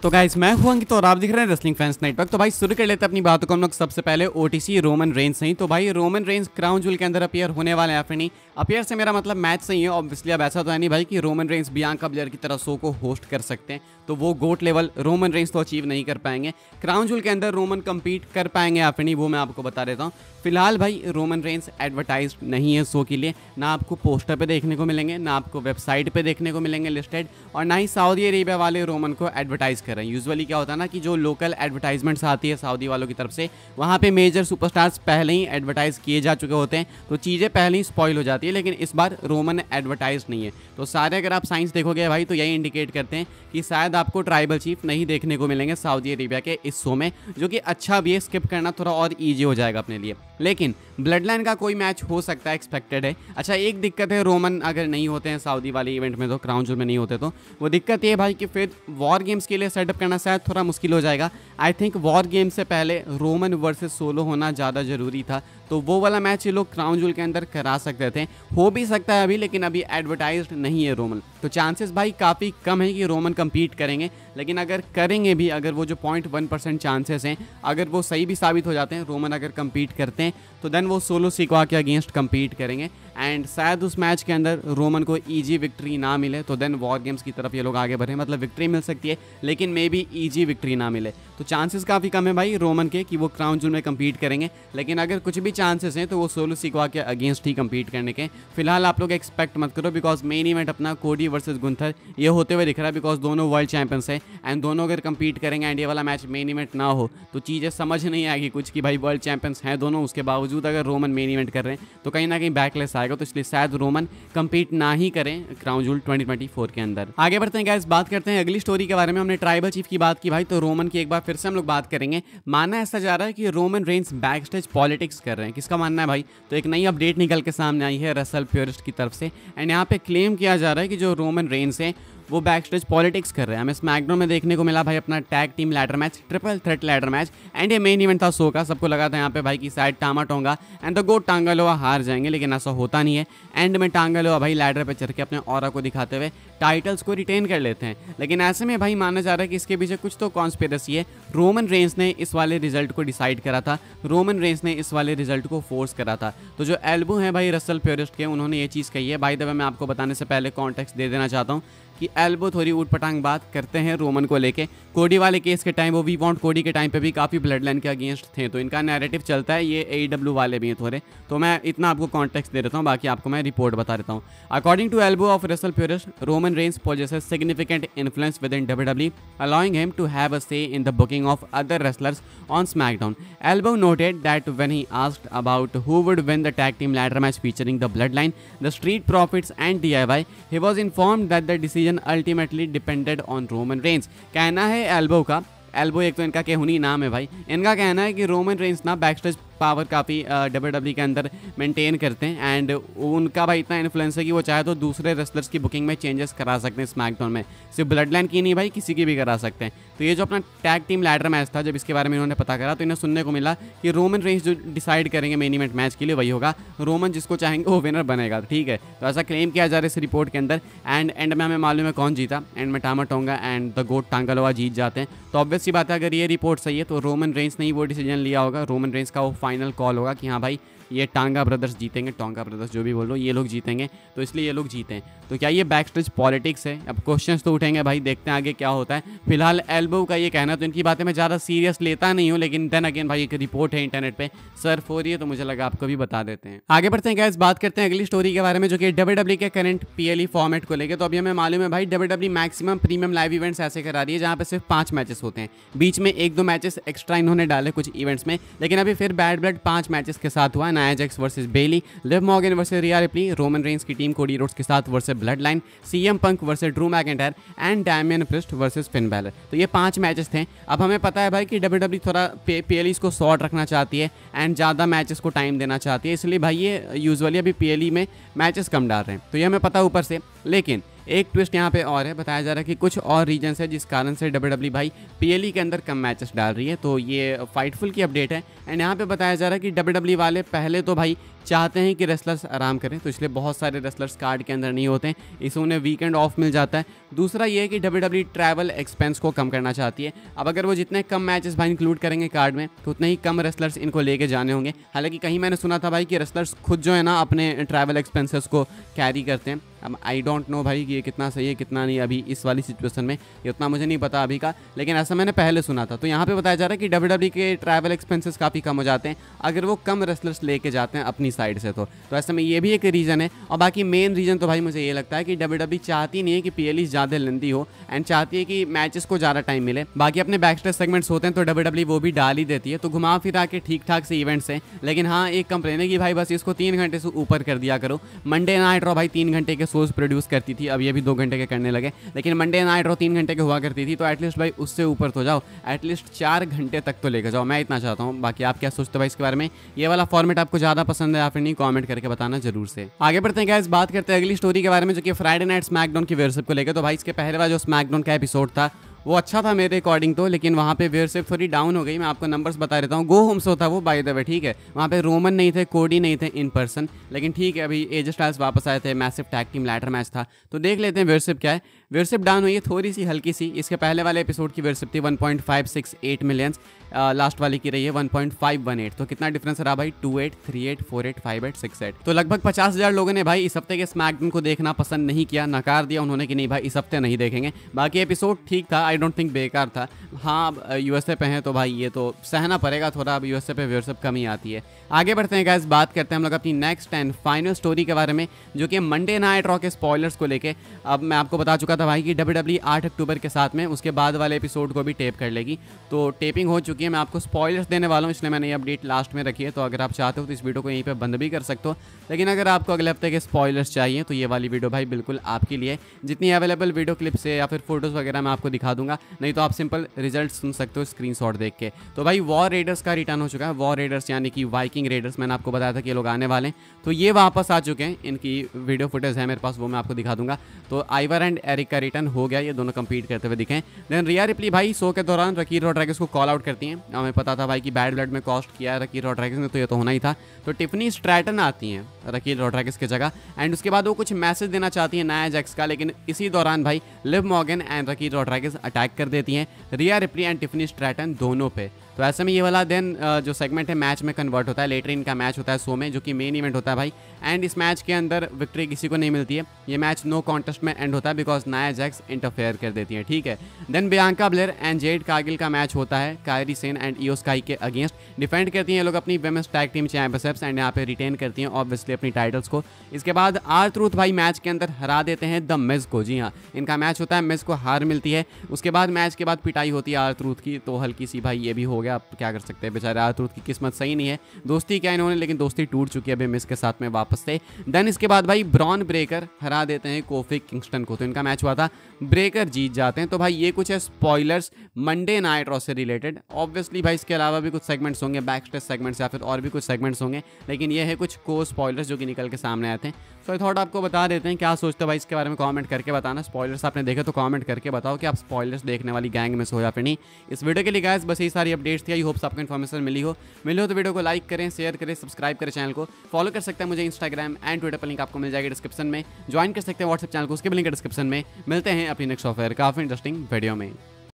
तो गाइस मैं हूं अंकित और आप दिख रहे हैं रेसलिंग फैंस नेटवर्क। तो भाई शुरू कर लेते हैं अपनी बातों को हम लोग। सबसे पहले ओटीसी रोमन रेंज से ही। तो भाई रोमन रेंज क्राउन जूल के अंदर अपीयर होने वाले हैं या फिर नहीं। अपीयर से मेरा मतलब मैच से ही है ऑब्वियसली। अब ऐसा तो है नहीं भाई कि रोमन रेंज बियांका ब्लेयर की तरह शो को होस्ट कर सकते हैं, तो वो गोट लेवल रोमन रेंज तो अचीव नहीं कर पाएंगे। क्राउन जूल के अंदर रोमन कम्पीट कर पाएंगे या फिर नहीं, वो मैं आपको बता देता हूँ। फिलहाल भाई रोमन रेंज एडवर्टाइज नहीं है शो के लिए, ना आपको पोस्टर पे देखने को मिलेंगे, ना आपको वेबसाइट पे देखने को मिलेंगे लिस्टेड, और ना ही सऊदी अरेबिया वाले रोमन को एडवर्टाइज कर रहे हैं। यूजुअली क्या होता है ना कि जो लोकल एडवर्टाइजमेंट्स आती है सऊदी वालों की तरफ से, वहाँ पे मेजर सुपरस्टार्स पहले ही एडवर्टाइज किए जा चुके होते हैं, तो चीज़ें पहले ही स्पॉइल हो जाती है। लेकिन इस बार रोमन एडवर्टाइज नहीं है, तो सारे अगर आप साइंस देखोगे भाई तो यही इंडिकेट करते हैं कि शायद आपको ट्राइबल चीफ नहीं देखने को मिलेंगे सऊदी अरेबिया के इस शो में, जो कि अच्छा भी है। स्किप करना थोड़ा और ईजी हो जाएगा अपने लिए। लेकिन ब्लड लाइन का कोई मैच हो सकता है, एक्सपेक्टेड है। अच्छा एक दिक्कत है, रोमन अगर नहीं होते हैं सऊदी वाले इवेंट में, तो क्राउन जूल में नहीं होते, तो वो दिक्कत ये है भाई कि फिर वॉर गेम्स के लिए सेटअप करना शायद थोड़ा मुश्किल हो जाएगा। आई थिंक वॉर गेम्स से पहले रोमन वर्सेस सोलो होना ज़्यादा ज़रूरी था, तो वो वाला मैच ये लोग क्राउन जूल के अंदर करा सकते थे। हो भी सकता है अभी, लेकिन अभी एडवर्टाइज्ड नहीं है रोमन, तो चांसेस भाई काफ़ी कम है कि रोमन कम्पीट करेंगे। लेकिन अगर करेंगे भी, अगर वो जो 0.1% चांसेस हैं, अगर वो सही भी साबित हो जाते हैं, रोमन अगर कम्पीट करते हैं, तो देन वो सोलो सिक्वा के अगेंस्ट कम्पीट करेंगे। एंड शायद उस मैच के अंदर रोमन को ईजी विक्ट्री ना मिले, तो देन वॉर गेम्स की तरफ ये लोग आगे बढ़े। मतलब विक्ट्री मिल सकती है, लेकिन मे बी ईजी विक्ट्री ना मिले, तो चांसेस काफ़ी कम है भाई रोमन के कि वो क्राउन जूल में कम्पीट करेंगे। लेकिन अगर कुछ भी चांसेस हैं तो वो सोलो सिक्वा के अगेंस्ट ही कम्पीट करने के। फिलहाल आप लोग एक्सपेक्ट मत करो, बिकॉज मेन इवेंट अपना कोडी वर्सेस गुंथर ये होते हुए दिख रहा है, बिकॉज दोनों वर्ल्ड चैंपियंस है एंड दोनों अगर कम्पीट करेंगे एंड ये वाला मैच मेन इवेंट ना हो, तो चीज़ें समझ नहीं आएगी कुछ कि भाई वर्ल्ड चैंपियंस हैं दोनों, उसके बावजूद अगर रोमन मेन इवेंट कर रहे हैं तो कहीं ना कहीं बैकलेस आएगा। तो इसलिए शायद रोमन कम्पीट ना ही करें क्राउन जूल 2024 के अंदर। आगे बढ़ते हैं गाइस, बात करते हैं अगली स्टोरी के बारे में। हमने ट्राइबल चीफ की बात की भाई, तो रोमन की एक बार फिर से हम लोग बात करेंगे। मानना ऐसा जा रहा है कि Roman Reigns back stage politics कर रहे हैं। किसका मानना है भाई? तो एक नई अपडेट निकल के सामने आई है रसल प्योरिस्ट की तरफ से, एंड यहाँ पे क्लेम किया जा रहा है कि जो रोमन रेंज है वो बैक स्टेज पॉलिटिक्स कर रहे हैं। हमें स्मैकडाउन में देखने को मिला भाई अपना tag team ladder match, triple threat ladder match, and ये मेन इवेंट था शो का। सबको लगा था यहाँ पे भाई की शायद टामा टोंगा एंड द गोट टांगालोआ हार जाएंगे, लेकिन ऐसा होता नहीं है। एंड में टांगालोआ भाई लैडर पे चढ़ के अपने ऑरा को दिखाते हुए टाइटल्स को रिटेन कर लेते हैं। लेकिन ऐसे में भाई माना जा रहा है कि इसके पीछे कुछ तो कॉन्स्पिरेसी है। रोमन रेंज ने इस वाले रिजल्ट को डिसाइड करा था, रोमन रेंज ने इस वाले रिजल्ट को फोर्स करा था। तो जो एल्बो है भाई रसल प्योरिस्ट के, उन्होंने ये चीज़ कही है। बाय द वे मैं आपको बताने से पहले कॉन्टेक्स्ट दे देना चाहता हूँ कि एल्बो थोड़ी ऊटपटांग बात करते हैं रोमन को लेके। कोडी वाले केस के टाइम, वो वी वांट कोडी के टाइम पे भी काफ़ी ब्लड लाइन के अगेंस्ट थे, तो इनका नैरेटिव चलता है। ये AEW वाले भी हैं थोड़े, तो मैं इतना आपको कॉन्टेक्स्ट दे देता हूँ, बाकी आपको मैं रिपोर्ट बता देता हूँ। According to elbow of Russell purist, Roman Reigns possesses significant influence within WWE, allowing him to have a say in the booking of other wrestlers on SmackDown. Elbow noted that when he asked about who would win the tag team ladder match featuring the Bloodline, the Street Profits and DIY, he was informed that the decision ultimately depended on Roman Reigns. कहना है elbow का, elbow एक तो इनका केहुनी नाम है भाई, इनका कहना है कि रोमन रेंज ना बैकस्टेज पावर काफ़ी WWE के अंदर मेंटेन करते हैं, एंड उनका भाई इतना इन्फ्लुएंस है कि वो चाहे तो दूसरे रेसलर्स की बुकिंग में चेंजेस करा सकते हैं स्मैकडाउन में। सिर्फ ब्लड लाइन की नहीं भाई, किसी की भी करा सकते हैं। तो ये जो अपना टैग टीम लैडर मैच था, जब इसके बारे में इन्होंने पता करा तो इन्हें सुनने को मिला कि रोमन रेंज जो डिसाइड करेंगे मेन इवेंट मैच के लिए वही होगा, रोमन जिसको चाहेंगे वो विनर बनेगा। ठीक है, तो ऐसा क्लेम किया जा रहा है इस रिपोर्ट के अंदर। एंड में हमें मालूम है कौन जीता, एंड में टामा टोंगा एंड द गोट टांगालोआ जीत जाते हैं। तो ऑब्वियस सी बात है, अगर ये रिपोर्ट सही है तो रोमन रेंज ने ही वो डिसीजन लिया होगा, रोमन रेंज का वो फाइनल कॉल होगा कि हाँ भाई ये टांगा ब्रदर्स जीतेंगे, टोंगा ब्रदर्स जो भी बोल लो, ये लोग जीतेंगे, तो इसलिए ये लोग जीते हैं। तो क्या ये बैक स्टेज पॉलिटिक्स है? अब क्वेश्चंस तो उठेंगे भाई, देखते हैं आगे क्या होता है। फिलहाल एल्बो का ये कहना, तो इनकी बातें मैं ज़्यादा सीरियस लेता नहीं हूँ, लेकिन देन अगेन भाई एक रिपोर्ट है इंटरनेट पे सर्फ हो रही है, तो मुझे लगा आपको भी बता देते हैं। आगे बढ़ते हैं गाइस, बात करते हैं अगली स्टोरी के बारे में, जो कि WWE के करंट PLE फॉर्मेट को लेकर। तो अभी हमें मालूम है भाई WWE maximum premium live events ऐसे करा रही है जहाँ पे सिर्फ 5 मैचेस होते हैं, बीच में 1-2 मैचेस एक्स्ट्रा इन्होंने डाले कुछ इवेंट्स में। लेकिन अभी फिर बैड ब्लड 5 मैचेस के साथ हुआ, Nia Jax versus Bayley, Liv Morgan versus Rhea Ripley, Roman Reigns की टीम कोडी रोड्स के साथ versus Bloodline, CM Punk versus Drew McIntyre and Damian Priest versus Finn Balor. तो ये 5 matches थे। अब हमें पता है भाई कि WWE थोड़ा PLEs को शॉर्ट रखना चाहती है एंड ज़्यादा मैचेस को टाइम देना चाहती है, इसलिए भाई ये यूजुअली अभी PLE में मैचेस कम डाल रहे हैं, तो ये हमें पता ऊपर से। लेकिन एक ट्विस्ट यहाँ पे और है, बताया जा रहा है कि कुछ और रीजन है जिस कारण से WWE भाई PLE के अंदर कम मैचेस डाल रही है। तो ये फाइटफुल की अपडेट है। एंड यहाँ पे बताया जा रहा है कि WWE वाले पहले तो भाई चाहते हैं कि रेसलर्स आराम करें, तो इसलिए बहुत सारे रेसलर्स कार्ड के अंदर नहीं होते हैं, इससे उन्हें वीकेंड ऑफ मिल जाता है। दूसरा ये है कि WWE ट्रैवल एक्सपेंस को कम करना चाहती है। अब अगर वो जितने कम मैचेस भाई इंक्लूड करेंगे कार्ड में, तो उतने ही कम रेसलर्स इनको लेके जाने होंगे। हालांकि कहीं मैंने सुना था भाई कि रेसलर्स खुद जो है ना अपने ट्रैवल एक्सपेंसेस को कैरी करते हैं। अब आई डोंट नो भाई कि ये कितना सही है कितना नहीं अभी इस वाली सिचुएशन में, ये उतना मुझे नहीं पता अभी का, लेकिन ऐसा मैंने पहले सुना था। तो यहाँ पे बताया जा रहा है कि WWE के ट्रैवल एक्सपेंसेस काफ़ी कम हो जाते हैं अगर वो कम रेसलर्स लेके जाते हैं अपनी साइड से। तो ऐसे में ये भी एक रीज़न है। और बाकी मेन रीज़न तो भाई मुझे ये लगता है कि WWE चाहती नहीं है कि PLE ज़्यादा लेंदी हो एंड चाहती है कि मैचेस को ज़्यादा टाइम मिले। बाकी अपने बैकस्टेज सेगमेंट्स होते हैं तो WWE वो भी डाल ही देती है, तो घुमा फिरा के ठीक ठाक से इवेंट्स हैं। लेकिन हाँ, एक कंप्लेन है कि भाई बस इसको 3 घंटे से ऊपर कर दिया करो। मंडे नाइट रॉ भाई 3 घंटे के शोज प्रोड्यूस करती थी, अब ये भी 2 घंटे के करने लगे, लेकिन मंडे नाइट रॉ 3 घंटे के हुआ करती थी, तो एटलीस्ट भाई उससे ऊपर तो जाओ, एटलीस्ट 4 घंटे तक तो लेकर जाओ। मैं इतना चाहता हूँ। बाकी आप क्या सोचते हो भाई इसके बारे में? ये वाला फॉर्मेट आपको ज़्यादा पसंद है या फिर नहीं, कमेंट करके बताना जरूर से। आगे बढ़ते हैं गाइस, बात करते हैं अगली स्टोरी के बारे में, जो कि फ्राइडे नाइट स्मैकडाउन की व्यूअरशिप को लेकर। तो भाई इसके पहले वाला जो स्मैकडाउन का एपिसोड था वो अच्छा था मेरे अकॉर्डिंग तो, लेकिन वहाँ पे व्यूअरशिप थोड़ी डाउन हो गई। मैं आपको नंबर्स बता देता हूँ। गो होम शो था वो बाय द वे, ठीक है। वहाँ पे रोमन नहीं थे, कोडी नहीं थे इन पर्सन, लेकिन ठीक है अभी एजे स्टाइल्स वापस आए थे, massive tag team ladder match था। तो देख लेते हैं व्यूअरशिप क्या है। व्यूअरशिप डाउन हुई है थोड़ी सी, हल्की सी। इसके पहले वाले एपिसोड की व्यूअरशिप थी 1.568 मिलियंस, लास्ट वाली की रही है 1.518। तो कितना डिफरेंस रहा भाई? 28, 38, 48, 58, 68। तो लगभग 50,000 लोगों ने भाई इस हफ्ते के स्मैकडाउन को देखना पसंद नहीं किया, नकार दिया उन्होंने कि नहीं भाई इस हफ्ते नहीं देखेंगे। बाकी एपिसोड ठीक था, आई डोंट थिंक बेकार था। हाँ, यूएसए पे हैं तो भाई ये तो सहना पड़ेगा थोड़ा, अब यूएसए पे व्यूअरशिप कम ही आती है। आगे बढ़ते हैं गाइस, बात करते हैं हम लोग अपनी नेक्स्ट एंड फाइनल स्टोरी के बारे में, जो कि मंडे नाइट रॉ के स्पॉयलर्स को लेके। अब मैं आपको बता चुका था भाई कि WWE 8 अक्टूबर के साथ में उसके बाद वाले एपिसोड को भी टेप कर लेगी, तो टेपिंग हो चुकी है। मैं आपको स्पॉयलर्स देने वाला हूँ, इसलिए मैंने ये अपडेट लास्ट में रखी है। तो अगर आप चाहते हो तो इस वीडियो को यहीं पे बंद भी कर सकते हो, लेकिन अगर आपको अगले हफ्ते के स्पॉयलर्स चाहिए तो ये वाली वीडियो भाई बिल्कुल आपके लिए। जितनी अवेलेबल वीडियो क्लिप्स है या फिर फोटोज़ वगैरह मैं आपको दिखा दूंगा, नहीं तो आप सिंपल रिजल्ट सुन सकते हो स्क्रीनशॉट देख के। तो भाई वॉर रेडर्स का रिटर्न हो चुका है। वॉर रेडर्स यानी कि वाइकिंग रेडर्स, मैंने आपको बताया था कि ये लोग आने वाले हैं, तो ये वापस आ चुके हैं। इनकी वीडियो फुटेज है मेरे पास, वो मैं आपको दिखा दूंगा। तो आइवर एंड एरिक का रिटर्न हो गया, ये दोनों कंपीट करते हुए दिखे। देन रिया रिप्ली भाई शो के दौरान रकील रॉड्रिगेज को कॉल आउट करती हैं। हमें पता था भाई कि बैड ब्लड में कॉस्ट किया है रकील रॉड्रिगेज ने, तो ये तो होना ही था। तो टिफनी स्ट्रैटन आती हैं रकील रॉड्रिगेज की जगह, एंड उसके बाद वो कुछ मैसेज देना चाहती है नाया जैक्स का, लेकिन इसी दौरान भाई Liv Morgan and Raquel Rodriguez attack कर देती हैं Rhea Ripley and Tiffany Stratton दोनों पे। तो ऐसे में ये वाला देन जो सेगमेंट है मैच में कन्वर्ट होता है। लेटर इनका मैच होता है शो में, जो कि मेन इवेंट होता है भाई। एंड इस मैच के अंदर विक्ट्री किसी को नहीं मिलती है। ये मैच नो कॉन्टेस्ट में एंड होता है बिकॉज नाया जैक्स इंटरफेयर कर देती है, ठीक है। Then Bianca Belair and Jade Cargill का मैच होता है Kairi Sane and Iyo Sky के अगेंस्ट। डिफेंड करती हैं ये लोग अपनी women's tag team championships and यहाँ पे रिटेन करती हैं ऑब्वियसली अपनी टाइटल्स को। इसके बाद R-Truth भाई मैच के अंदर हरा देते हैं द मिज को। जी हाँ, इनका मैच होता है, मिज को हार मिलती है। उसके बाद मैच के बाद पिटाई होती है R-Truth की, तो हल्की सी भाई ये भी हो गया। अब क्या कर सकते हैं, बेचारे R-Truth की किस्मत सही नहीं है। दोस्ती क्या इन्होंने, लेकिन दोस्ती टूट चुकी है अभी मिस के साथ में वापस से। देन इसके बाद भाई ब्रॉन ब्रेकर हरा देते हैं कोफी किंगस्टन को, तो इनका मैच हुआ था, ब्रेकर जीत जाते हैं। तो भाई ये कुछ है स्पॉयलर्स मंडे नाइट रॉ से रिलेटेड। ऑब्वियसली भाई इसके अलावा भी कुछ सेगमेंट्स होंगे, बैक स्टेज सेगमेंट्स या फिर और भी कुछ सेगमेंट्स होंगे, लेकिन ये है कुछ को स्पॉयलर्स जो कि निकल के सामने आते हैं। सो आई थॉट आपको बता देते हैं। क्या सोचते हो भाई इसके बारे में, कमेंट करके बताना। स्पॉयलर्स आपने देखे तो कमेंट करके बताओ कि आप स्पॉयलर्स देखने वाली गैंग में हो या फिर नहीं। इस वीडियो के लिए गाइस बस यही सारी अपडेट्स थी। आई होप्स आपको इन्फॉर्मेशन मिली हो तो वीडियो को लाइक करें, शेयर करें, सब्सक्राइब करें, चैनल को फॉलो कर सकते हैं मुझे इंस्टाग्राम एंड ट्विटर पर, लिंक आपको मिल जाएगी डिस्क्रिप्शन में। ज्वाइन कर सकते हैं व्हाट्सएप चैनल को, उसके भी लिंक डिस्क्रिप्शन में। मिलते हैं अपनी नेक्स्ट सॉफ्टवेयर काफ़ी इंटरेस्टिंग वीडियो में।